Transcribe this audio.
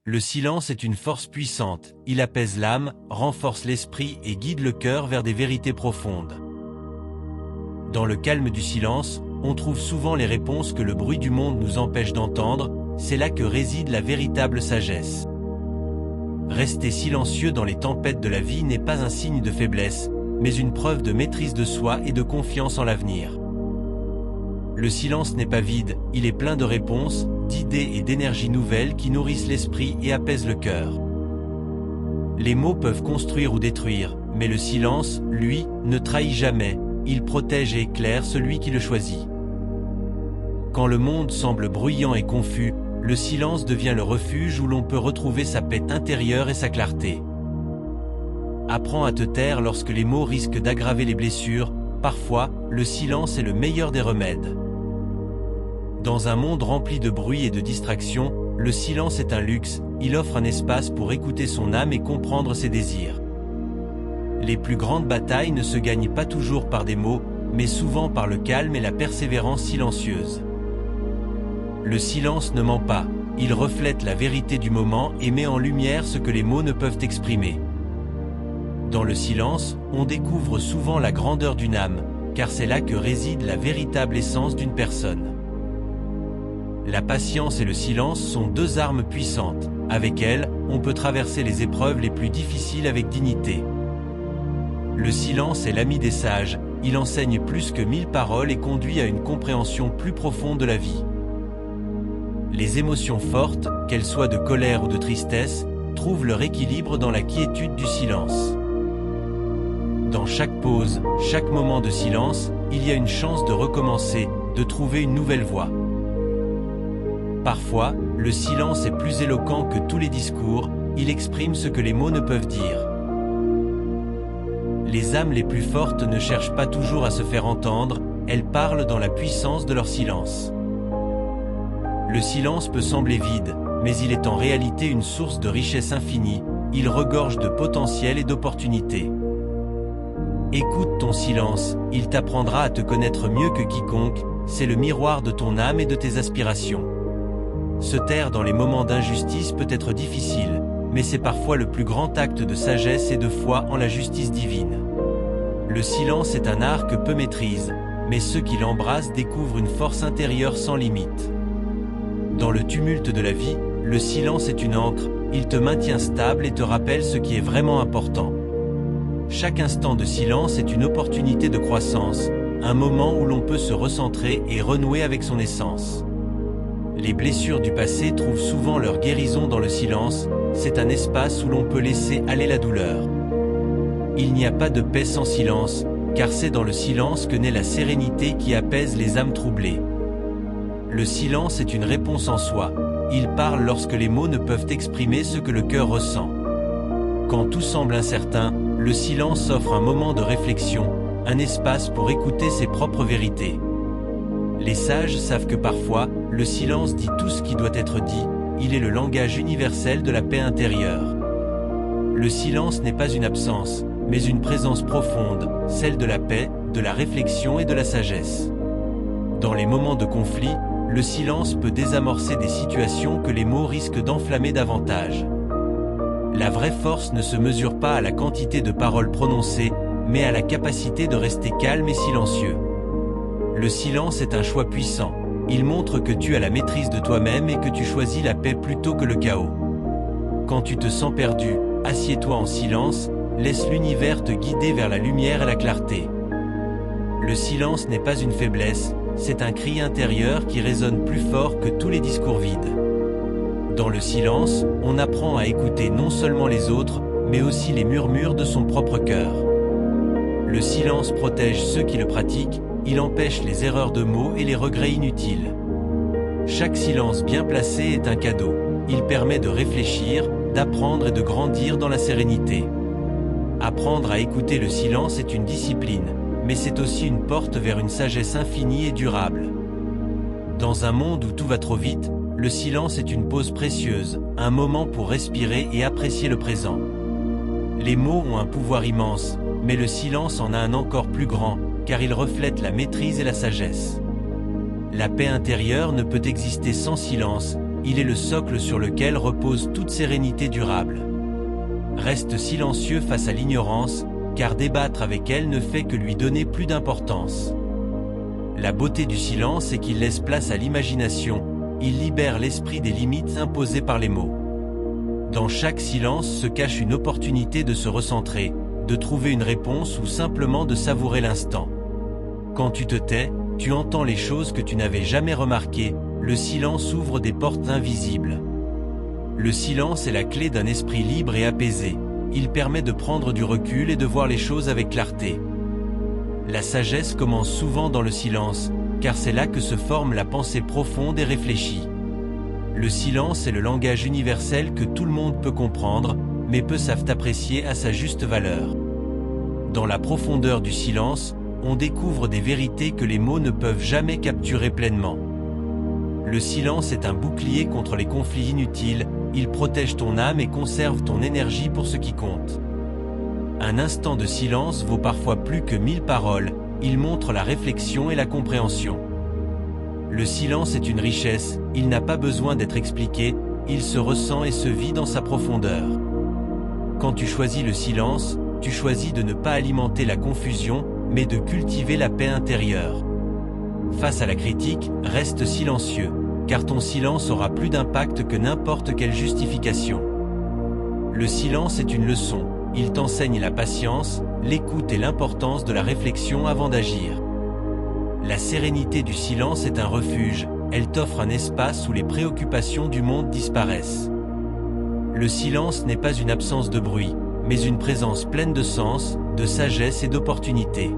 Le silence est une force puissante, il apaise l'âme, renforce l'esprit et guide le cœur vers des vérités profondes. Dans le calme du silence, on trouve souvent les réponses que le bruit du monde nous empêche d'entendre, c'est là que réside la véritable sagesse. Rester silencieux dans les tempêtes de la vie n'est pas un signe de faiblesse, mais une preuve de maîtrise de soi et de confiance en l'avenir. Le silence n'est pas vide, il est plein de réponses, d'idées et d'énergies nouvelles qui nourrissent l'esprit et apaisent le cœur. Les mots peuvent construire ou détruire, mais le silence, lui, ne trahit jamais, il protège et éclaire celui qui le choisit. Quand le monde semble bruyant et confus, le silence devient le refuge où l'on peut retrouver sa paix intérieure et sa clarté. Apprends à te taire lorsque les mots risquent d'aggraver les blessures, parfois, le silence est le meilleur des remèdes. Dans un monde rempli de bruit et de distractions, le silence est un luxe, il offre un espace pour écouter son âme et comprendre ses désirs. Les plus grandes batailles ne se gagnent pas toujours par des mots, mais souvent par le calme et la persévérance silencieuse. Le silence ne ment pas, il reflète la vérité du moment et met en lumière ce que les mots ne peuvent exprimer. Dans le silence, on découvre souvent la grandeur d'une âme, car c'est là que réside la véritable essence d'une personne. La patience et le silence sont deux armes puissantes. Avec elles, on peut traverser les épreuves les plus difficiles avec dignité. Le silence est l'ami des sages, il enseigne plus que 1000 paroles et conduit à une compréhension plus profonde de la vie. Les émotions fortes, qu'elles soient de colère ou de tristesse, trouvent leur équilibre dans la quiétude du silence. Dans chaque pause, chaque moment de silence, il y a une chance de recommencer, de trouver une nouvelle voie. Parfois, le silence est plus éloquent que tous les discours, il exprime ce que les mots ne peuvent dire. Les âmes les plus fortes ne cherchent pas toujours à se faire entendre, elles parlent dans la puissance de leur silence. Le silence peut sembler vide, mais il est en réalité une source de richesse infinie, il regorge de potentiel et d'opportunités. Écoute ton silence, il t'apprendra à te connaître mieux que quiconque, c'est le miroir de ton âme et de tes aspirations. Se taire dans les moments d'injustice peut être difficile, mais c'est parfois le plus grand acte de sagesse et de foi en la justice divine. Le silence est un art que peu maîtrisent, mais ceux qui l'embrassent découvrent une force intérieure sans limite. Dans le tumulte de la vie, le silence est une ancre, il te maintient stable et te rappelle ce qui est vraiment important. Chaque instant de silence est une opportunité de croissance, un moment où l'on peut se recentrer et renouer avec son essence. Les blessures du passé trouvent souvent leur guérison dans le silence, c'est un espace où l'on peut laisser aller la douleur. Il n'y a pas de paix sans silence, car c'est dans le silence que naît la sérénité qui apaise les âmes troublées. Le silence est une réponse en soi, il parle lorsque les mots ne peuvent exprimer ce que le cœur ressent. Quand tout semble incertain, le silence offre un moment de réflexion, un espace pour écouter ses propres vérités. Les sages savent que parfois, le silence dit tout ce qui doit être dit, il est le langage universel de la paix intérieure. Le silence n'est pas une absence, mais une présence profonde, celle de la paix, de la réflexion et de la sagesse. Dans les moments de conflit, le silence peut désamorcer des situations que les mots risquent d'enflammer davantage. La vraie force ne se mesure pas à la quantité de paroles prononcées, mais à la capacité de rester calme et silencieux. Le silence est un choix puissant. Il montre que tu as la maîtrise de toi-même et que tu choisis la paix plutôt que le chaos. Quand tu te sens perdu, assieds-toi en silence, laisse l'univers te guider vers la lumière et la clarté. Le silence n'est pas une faiblesse, c'est un cri intérieur qui résonne plus fort que tous les discours vides. Dans le silence, on apprend à écouter non seulement les autres, mais aussi les murmures de son propre cœur. Le silence protège ceux qui le pratiquent, il empêche les erreurs de mots et les regrets inutiles. Chaque silence bien placé est un cadeau, il permet de réfléchir, d'apprendre et de grandir dans la sérénité. Apprendre à écouter le silence est une discipline, mais c'est aussi une porte vers une sagesse infinie et durable. Dans un monde où tout va trop vite, le silence est une pause précieuse, un moment pour respirer et apprécier le présent. Les mots ont un pouvoir immense, mais le silence en a un encore plus grand, car il reflète la maîtrise et la sagesse. La paix intérieure ne peut exister sans silence, il est le socle sur lequel repose toute sérénité durable. Reste silencieux face à l'ignorance, car débattre avec elle ne fait que lui donner plus d'importance. La beauté du silence est qu'il laisse place à l'imagination, il libère l'esprit des limites imposées par les mots. Dans chaque silence se cache une opportunité de se recentrer, de trouver une réponse ou simplement de savourer l'instant. Quand tu te tais, tu entends les choses que tu n'avais jamais remarquées, le silence ouvre des portes invisibles. Le silence est la clé d'un esprit libre et apaisé, il permet de prendre du recul et de voir les choses avec clarté. La sagesse commence souvent dans le silence, car c'est là que se forme la pensée profonde et réfléchie. Le silence est le langage universel que tout le monde peut comprendre, mais peu savent apprécier à sa juste valeur. Dans la profondeur du silence, on découvre des vérités que les mots ne peuvent jamais capturer pleinement. Le silence est un bouclier contre les conflits inutiles, il protège ton âme et conserve ton énergie pour ce qui compte. Un instant de silence vaut parfois plus que 1000 paroles, il montre la réflexion et la compréhension. Le silence est une richesse, il n'a pas besoin d'être expliqué, il se ressent et se vit dans sa profondeur. Quand tu choisis le silence, tu choisis de ne pas alimenter la confusion, mais de cultiver la paix intérieure. Face à la critique, reste silencieux, car ton silence aura plus d'impact que n'importe quelle justification. Le silence est une leçon, il t'enseigne la patience, l'écoute et l'importance de la réflexion avant d'agir. La sérénité du silence est un refuge, elle t'offre un espace où les préoccupations du monde disparaissent. Le silence n'est pas une absence de bruit, mais une présence pleine de sens, de sagesse et d'opportunités.